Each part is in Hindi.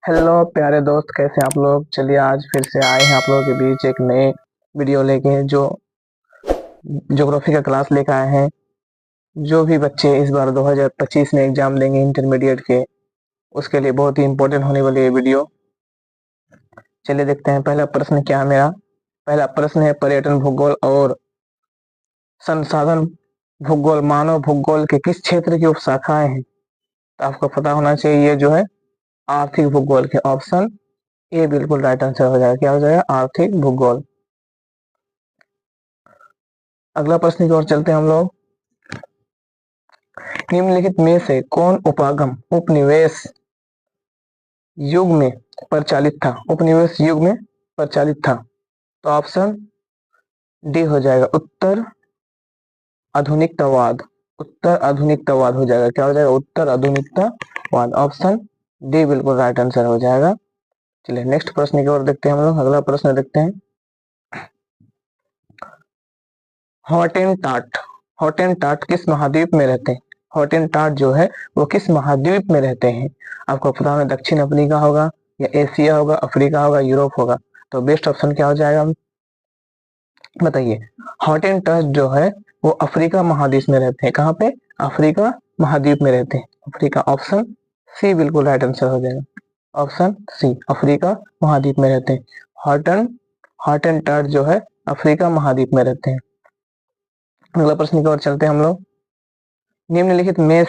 हेलो प्यारे दोस्त, कैसे हैं आप लोग। चलिए आज फिर से आए हैं आप लोगों के बीच एक नए वीडियो लेके, जो ज्योग्राफी का क्लास लेकर आए हैं। जो भी बच्चे इस बार 2025 में एग्जाम देंगे इंटरमीडिएट के, उसके लिए बहुत ही इंपॉर्टेंट होने वाली है वीडियो। चलिए देखते हैं पहला प्रश्न क्या है मेरा। पहला प्रश्न है, पर्यटन भूगोल और संसाधन भूगोल मानव भूगोल के किस क्षेत्र की उपशाखाएं हैं। तो आपको पता होना चाहिए, ये जो है आर्थिक भूगोल के। ऑप्शन ए बिल्कुल राइट आंसर हो जाएगा। क्या हो जाएगा? आर्थिक भूगोल। अगला प्रश्न की ओर चलते हैं हम लोग। निम्नलिखित में से कौन उपागम उपनिवेश युग में प्रचलित था? उपनिवेश युग में प्रचलित था। तो ऑप्शन डी हो जाएगा, उत्तर आधुनिकतावाद। उत्तर आधुनिकतावाद हो जाएगा। क्या हो जाएगा? उत्तर आधुनिकतावाद। ऑप्शन डी बिल्कुल राइट आंसर हो जाएगा। चलिए नेक्स्ट प्रश्न की ओर देखते हैं हम लोग। अगला प्रश्न देखते हैं, हॉटेनटाट। हॉटेनटाट किस महाद्वीप में रहते हैं? हॉटेनटाट जो है वो किस महाद्वीप में रहते हैं? आपको पता होगा, दक्षिण अफ्रीका होगा, या एशिया होगा, अफ्रीका होगा, यूरोप होगा। तो बेस्ट ऑप्शन क्या हो जाएगा, बताइए। हॉटेनटाट जो है वो अफ्रीका महाद्वीप में रहते हैं। कहाँ पे? अफ्रीका महाद्वीप में रहते हैं। अफ्रीका। ऑप्शन सी बिल्कुल राइट आंसर हो जाएगा। ऑप्शन सी, अफ्रीका महाद्वीप में रहते हैं। हॉटेनटाट जो है अफ्रीका महाद्वीप में रहते हैं। अगला प्रश्न की ओर चलते हैं हम लोग। निम्नलिखित में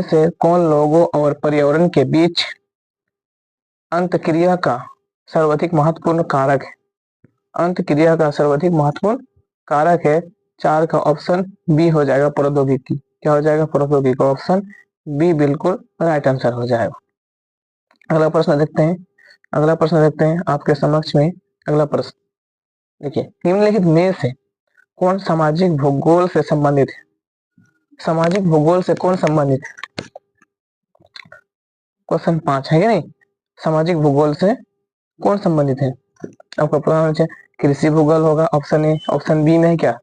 से कौन लोगों और पर्यावरण के बीच अंतःक्रिया का सर्वाधिक महत्वपूर्ण कारक है? अंतःक्रिया का सर्वाधिक महत्वपूर्ण कारक है 4 का। ऑप्शन बी हो जाएगा, प्रौद्योगिकी। क्या हो जाएगा? प्रौद्योगिकी। ऑप्शन बी बिल्कुल राइट आंसर हो जाएगा। अगला प्रश्न देखते हैं आपके समक्ष में। अगला प्रश्न देखिए, निम्नलिखित में से कौन सामाजिक भूगोल से संबंधित है? सामाजिक भूगोल से कौन संबंधित है? क्वेश्चन 5 है कि नहीं? सामाजिक भूगोल से कौन संबंधित है? आपको पता होना चाहिए। कृषि भूगोल होगा ऑप्शन ए। ऑप्शन बी में है क्या?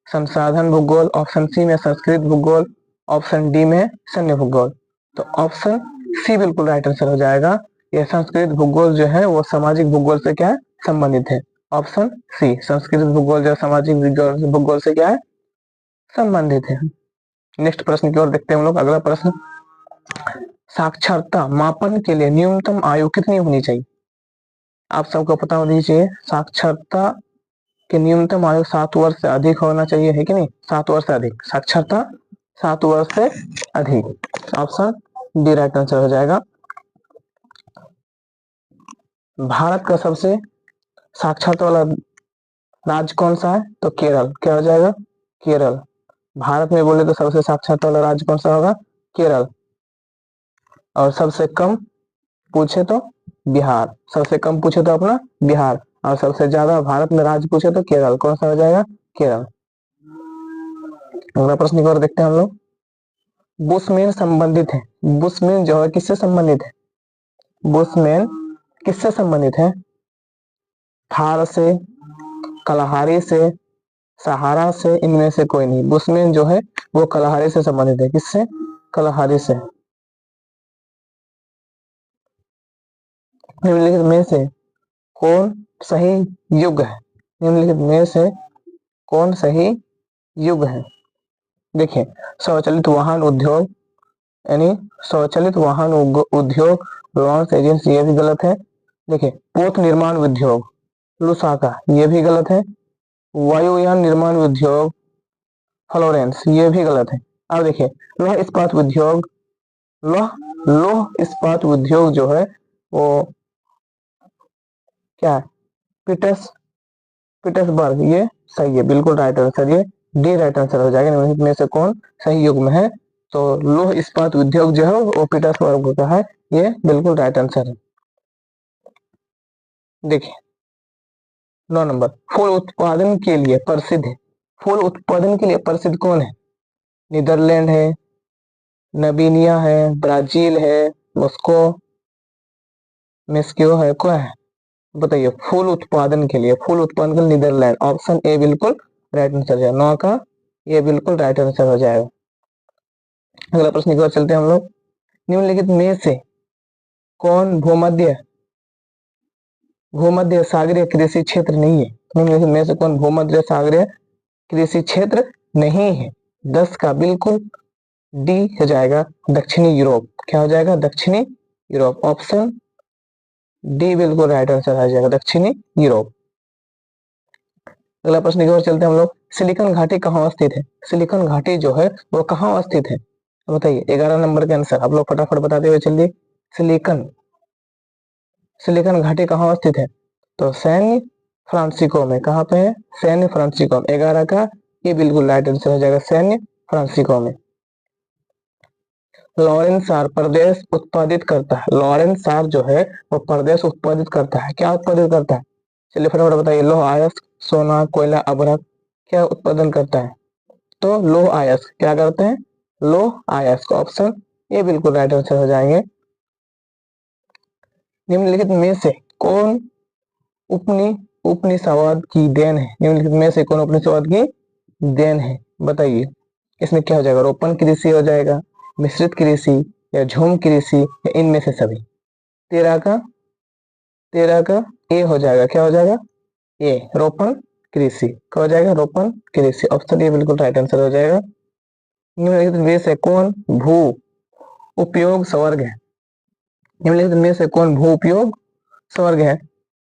संसाधन भूगोल। ऑप्शन सी में संस्कृत भूगोल। ऑप्शन डी में सैन्य भूगोल। तो ऑप्शन सी बिल्कुल राइट आंसर हो जाएगा। यह संस्कृत भूगोल जो है वो सामाजिक भूगोल से क्या है? संबंधित है। ऑप्शन सी, संस्कृत भूगोल जो सामाजिक भूगोल से क्या है? संबंधित है। नेक्स्ट प्रश्न की ओर देखते हैं हम लोग। अगला प्रश्न, साक्षरता मापन के लिए न्यूनतम आयु कितनी होनी चाहिए? आप सबको पता होनी चाहिए, साक्षरता की न्यूनतम आयु 7 वर्ष से अधिक होना चाहिए, है कि नहीं? 7 वर्ष से अधिक। साक्षरता 7 वर्ष से अधिक। ऑप्शन डी राइट आंसर हो जाएगा। भारत का सबसे साक्षरता वाला राज्य कौन सा है? तो केरल। क्या हो जाएगा? केरल। भारत में बोले तो सबसे साक्षरता वाला राज्य कौन सा होगा? केरल। और सबसे कम पूछे तो बिहार। सबसे कम पूछे तो अपना बिहार। और सबसे ज्यादा भारत में राज्य पूछे तो केरल। कौन सा हो जाएगा? केरल। अगला प्रश्न की ओर देखते हैं हम लोग। बुशमैन संबंधित है। बुशमैन जो है किससे संबंधित है? बुशमैन किससे संबंधित है? थार से, कलाहारी से, सहारा से, इनमें से कोई नहीं। बुशमैन जो है वो कलाहारी से संबंधित है। किससे? कलाहारी से। निम्नलिखित में से कौन सही युग है? निम्नलिखित में से कौन सही युग है? देखिए, स्वचालित वाहन उद्योग, यानी स्वचालित वाहन उद्योग, लॉन्च एजेंसी, ये भी गलत है। देखिए, पोत निर्माण उद्योग, लुसाका, ये भी गलत है। वायुयान निर्माण उद्योग, फ्लोरेंस, ये भी गलत है। अब देखिए, लौह इस्पात उद्योग, लौह इस्पात उद्योग जो है वो क्या है? पीटर्सबर्ग, ये सही है, बिल्कुल राइट आंसर। ये डी राइट आंसर हो जाएगा। निम्नलिखित में से कौन सही युग में है? तो लौह इस्पात उद्योग जो है वो पीटर्सबर्ग का है। ये बिल्कुल राइट आंसर है। देखिए 9 नंबर, फूल उत्पादन के लिए प्रसिद्ध है। फूल उत्पादन के लिए प्रसिद्ध कौन है? नीदरलैंड है, नबीनिया है, ब्राजील है, मॉस्को, मेस्को है, क्या है? बताइए। फूल उत्पादन के लिए नीदरलैंड। ऑप्शन ए बिल्कुल राइट आंसर है। 9 का ये बिल्कुल राइट आंसर हो जाएगा। अगला प्रश्न की ओर चलते हैं हम लोग। निम्नलिखित में से कौन भूमध्य भूमध्य सागरीय कृषि क्षेत्र नहीं है? निम्नलिखित में से कौन भूमध्य सागरीय कृषि क्षेत्र नहीं है? 10 का बिल्कुल डी हो जाएगा, दक्षिणी यूरोप। क्या हो जाएगा? दक्षिणी यूरोप। ऑप्शन डी बिल्कुल राइट आंसर आ जाएगा, दक्षिणी यूरोप। अगला प्रश्न की ओर चलते हैं हम लोग। सिलिकॉन घाटी कहाँ स्थित है? सिलिकॉन घाटी जो है वो कहाँ स्थित है बताइए। 11 नंबर के आंसर आप लोग फटाफट बताते हुए चलिए। सिलिकॉन सिलिकॉन घाटी कहाँ स्थित है? तो सैन फ्रांसिस्को में। कहाँ पे है? सैन फ्रांसिस्को में। 11 का ये बिल्कुल राइट आंसर हो जाएगा, सैन फ्रांसिस्को में। लॉरेंस सार प्रदेश उत्पादित करता है। लॉरेंस सार जो है वो प्रदेश उत्पादित करता है। क्या उत्पादित करता है? चलिए फटाफट बताइए। लौह अयस्क, सोना, कोयला, अभ्रक क्या उत्पादन करता है? तो लौह अयस्क। क्या करते हैं? लौह अयस्क। ऑप्शन ये बिल्कुल राइट आंसर हो जाएंगे। निम्नलिखित में से कौन उपनिषद की देन है? निम्नलिखित में से कौन उपनिषद की देन है बताइए। इसमें क्या हो जाएगा? रोपण कृषि हो जाएगा, मिश्रित कृषि, या झूम कृषि, या इनमें से सभी। 13 का ए हो जाएगा। क्या हो जाएगा? ए रोपण कृषि। क्या हो जाएगा? रोपण कृषि। ऑप्शन ए बिल्कुल राइट आंसर हो जाएगा। निम्नलिखित में से कौन भू उपयोग स्वर्ग है? निम्नलिखित में से कौन भू उपयोग स्वर्ग है?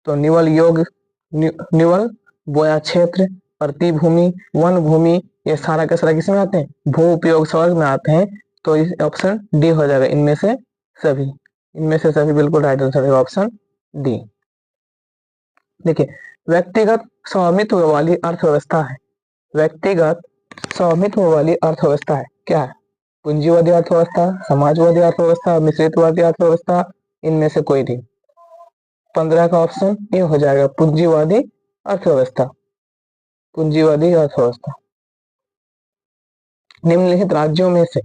तो निवल योग, निवल, बोया क्षेत्र, प्रतिभूमि, वन भूमि, ये सारा का सारा किसमें आते हैं? भू उपयोग स्वर्ग में आते हैं। तो इस ऑप्शन डी हो जाएगा, इनमें से सभी। इनमें से सभी बिल्कुल राइट आंसर है, ऑप्शन डी। देखिए, व्यक्तिगत स्वामित्व वाली अर्थव्यवस्था है। व्यक्तिगत स्वामित्व वाली अर्थव्यवस्था है क्या है? पूंजीवादी अर्थव्यवस्था, समाजवादी अर्थव्यवस्था, मिश्रितवादी अर्थव्यवस्था, इनमें से कोई नहीं। 15 का ऑप्शन ये हो जाएगा, पूंजीवादी अर्थव्यवस्था। पूंजीवादी अर्थव्यवस्था। निम्नलिखित राज्यों में से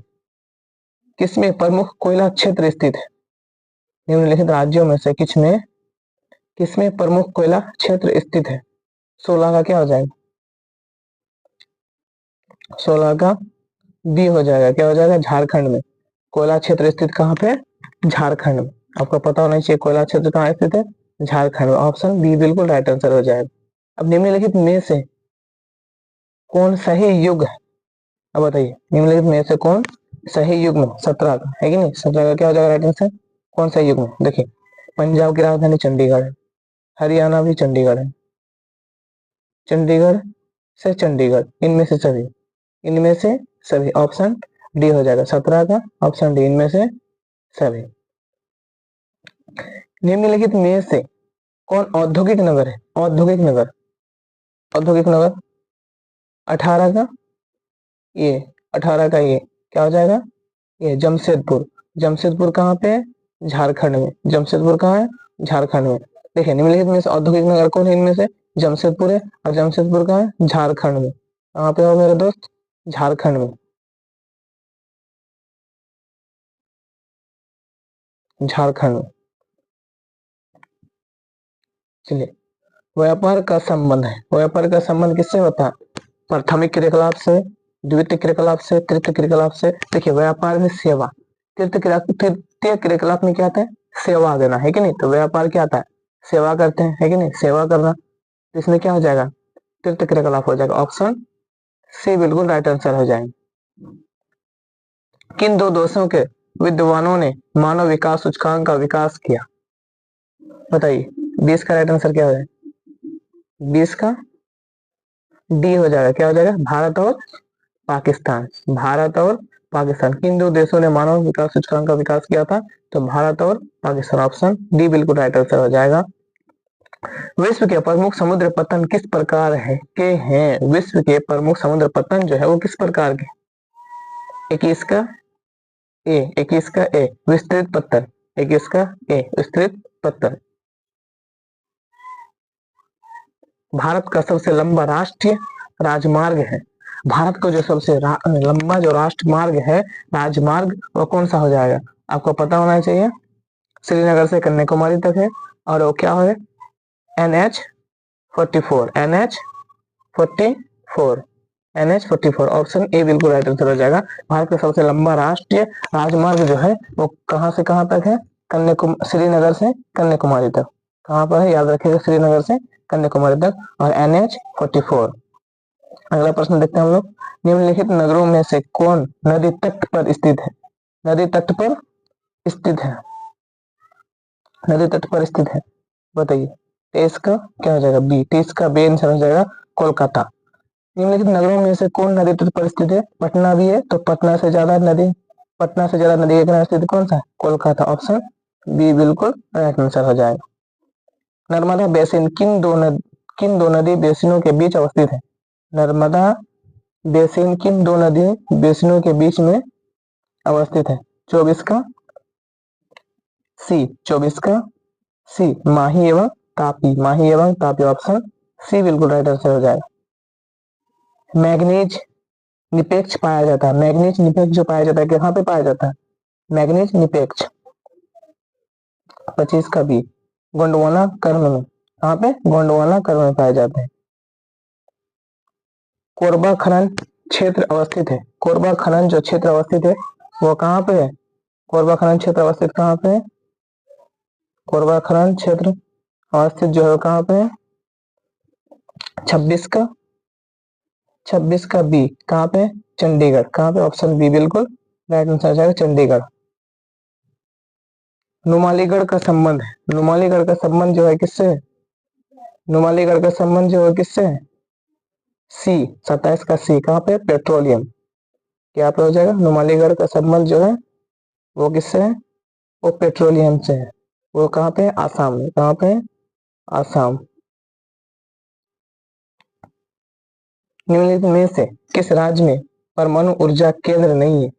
किसमें प्रमुख कोयला क्षेत्र स्थित है? निम्नलिखित राज्यों में से किसमें प्रमुख कोयला क्षेत्र स्थित है? 16 का क्या हो जाएगा? 16 का बी हो जाएगा। क्या हो जाएगा? झारखंड में। कोयला क्षेत्र स्थित कहाँ पे? झारखंड में। आपको पता होना चाहिए कोयला क्षेत्र कहाँ स्थित है? झारखंड में। ऑप्शन बी बिल्कुल राइट आंसर हो जाएगा। अब निम्नलिखित में से कौन सही युग है? अब बताइए, निम्नलिखित में से कौन सही युग में? 17 का है कि नहीं? 17 का क्या हो जाएगा राइट आंसर? कौन सही युग में? देखिए, पंजाब की राजधानी चंडीगढ़ है, हरियाणा भी चंडीगढ़ है, चंडीगढ़ से चंडीगढ़, इनमें से सभी। ऑप्शन डी हो जाएगा 17 का, ऑप्शन डी, इनमें से सभी। निम्नलिखित में से कौन औद्योगिक नगर है? औद्योगिक नगर 18 का ये 18 का ये क्या हो जाएगा? ये जमशेदपुर। जमशेदपुर कहाँ पे है? झारखंड में। जमशेदपुर कहाँ है? झारखंड में। देखिए, निम्नलिखित में से औद्योगिक नगर कौन है? इनमें से जमशेदपुर है, और जमशेदपुर कहाँ है? झारखंड में। कहाँ पे हो मेरे दोस्त? झारखंड में। झारखंड में। चलिए, व्यापार का संबंध है। व्यापार का संबंध किससे होता है? प्राथमिक क्रियाकलाप से, द्वितीय क्रियाकलाप से, तृतीय क्रियाकलाप से। देखिए, व्यापार में सेवा, तृतीय क्रियाकलाप में क्या आता है? सेवा देना, है कि नहीं? तो व्यापार क्या आता है? सेवा करते हैं, है कि नहीं? सेवा करना। तो इसमें क्या हो जाएगा? तृतीय क्रियाकलाप हो जाएगा। ऑप्शन सी बिल्कुल राइट आंसर हो जाएंगे। किन दो देशों के विद्वानों ने मानव विकास सूचकांक का विकास किया बताइए। 20 का राइट आंसर क्या है? 20 का डी हो जाएगा। क्या हो जाएगा? भारत और पाकिस्तान। भारत और पाकिस्तान, किन दो देशों ने मानव विकास सूचकांक का विकास किया था? तो भारत और पाकिस्तान। ऑप्शन डी बिल्कुल राइट आंसर हो जाएगा। विश्व के प्रमुख समुद्र पतन किस प्रकार है के हैं? विश्व के प्रमुख समुद्र पतन जो है वो किस प्रकार के? 21 का ए विस्तृत पतन। 21 का ए विस्तृत पतन। भारत का सबसे लंबा राष्ट्रीय राजमार्ग है। भारत का जो सबसे लंबा जो राष्ट्रमार्ग है, राजमार्ग, वो कौन सा हो जाएगा? आपको पता होना चाहिए। श्रीनगर से कन्याकुमारी तक है, और वो क्या है? NH44। NH44। ऑप्शन ए बिल्कुल राइट आंसर हो जाएगा। भारत का सबसे लंबा राष्ट्रीय राजमार्ग जो है वो कहां से कहां तक है? श्रीनगर से कन्याकुमारी तक। कहाँ पर है, याद रखिएगा, श्रीनगर से कन्याकुमारी तक। और NH44। अगला प्रश्न देखते हैं हम लोग। निम्नलिखित नगरों में से कौन नदी तट पर स्थित है? नदी तट पर स्थित है, नदी तट पर स्थित है, बताइए। तेईस का क्या हो जाएगा? बी। 30 का बी आंसर हो जाएगा कोलकाता। निम्नलिखित नगरों में से कौन नदी तट पर स्थित है? पटना भी है, तो पटना से ज्यादा नदी के किनारे स्थित कौन सा है? कोलकाता। ऑप्शन बी बिल्कुल राइट आंसर हो जाएगा। नर्मदा बेसिन किन दो नदी बेसिनों के बीच अवस्थित है? नर्मदा बेसिन किन दो नदी बेसिनों के बीच में अवस्थित है? 24 का सी, 24 का सी, माही एवं तापी। माही एवं तापी, ऑप्शन सी बिल्कुल राइट आंसर हो जाएगा। मैग्नीज निपेक्ष पाया जाता है। मैग्नीज निपेक्ष जो पाया जाता है कहाँ पे पाया जाता है? मैग्नीज निपेक्ष 25 का बी, गोंडवाना कर्म में। कहाँ पे? गोंडवाना कर्म में पाए जाते हैं। कोरबा खनन क्षेत्र अवस्थित है। कोरबा खनन जो क्षेत्र अवस्थित है वो कहाँ पे है? कोरबा खनन क्षेत्र अवस्थित कहाँ पे है? कोरबा खनन क्षेत्र अवस्थित जो है कहाँ पे है? 26 का बी, कहाँ पे? चंडीगढ़। कहाँ पे? ऑप्शन बी बिल्कुल राइट आंसर हो जाएगा, चंडीगढ़। नुमालीगढ़ का संबंध है। नुमालीगढ़ का संबंध जो है किससे है? नुमालीगढ़ का संबंध जो है किससे है? सी, 27 का सी, कहाँ पे? पेट्रोलियम। क्या पे हो जाएगा? नुमालीगढ़ का संबंध जो है वो किससे है? वो पेट्रोलियम से है। वो कहाँ पे है? आसाम में। कहाँ पे है? आसाम। निम्नलिखित में से किस राज्य में परमाणु ऊर्जा केंद्र नहीं है?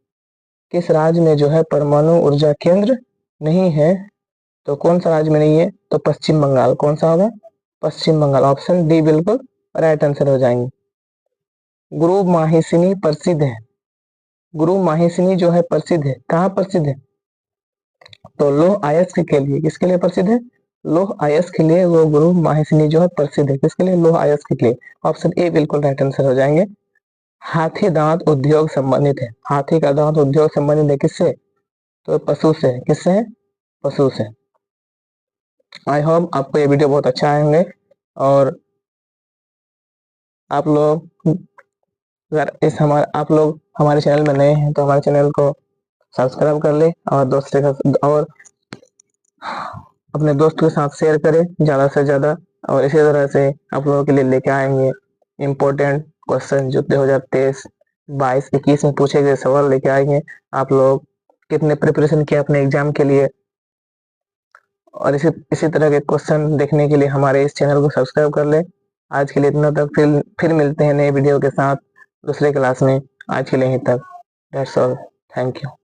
किस राज्य में जो है परमाणु ऊर्जा केंद्र नहीं है? तो कौन सा राज्य में नहीं है? तो पश्चिम बंगाल। कौन सा होगा? पश्चिम बंगाल। ऑप्शन डी बिल्कुल राइट आंसर हो जाएंगे। गुरु माहिष्यिनी प्रसिद्ध है। गुरु माहिष्यिनी जो है प्रसिद्ध है, कहाँ प्रसिद्ध है? तो लौह अयस्क के लिए। किसके लिए प्रसिद्ध है? लौह अयस्क के लिए वो गुरु माहिष्यिनी जो है प्रसिद्ध है। किसके लिए? लौह अयस्क के लिए। ऑप्शन ए बिल्कुल राइट आंसर हो जाएंगे। हाथी दांत उद्योग संबंधित है। हाथी का दांत उद्योग संबंधित है किससे? तो पशु से। किससे है? पशु से। आई होप आपको ये वीडियो बहुत अच्छा आए होंगे। और आप लोग अगर आप लोग हमारे चैनल में नए हैं तो हमारे चैनल को सब्सक्राइब कर ले और और अपने दोस्त के साथ शेयर करें ज़्यादा से ज़्यादा। और इसी तरह से आप लोगों के लिए लेके आएंगे इम्पोर्टेंट क्वेश्चन जो 2023, 22, 21 में पूछे गए सवाल लेके आएंगे। आप लोग कितने प्रिपरेशन किए अपने एग्जाम के लिए, और इसी तरह के क्वेश्चन देखने के लिए हमारे इस चैनल को सब्सक्राइब कर ले। आज के लिए इतना तक, फिर मिलते हैं नए वीडियो के साथ दूसरे क्लास में। आज के लिए यहीं तक। That's all. Thank you.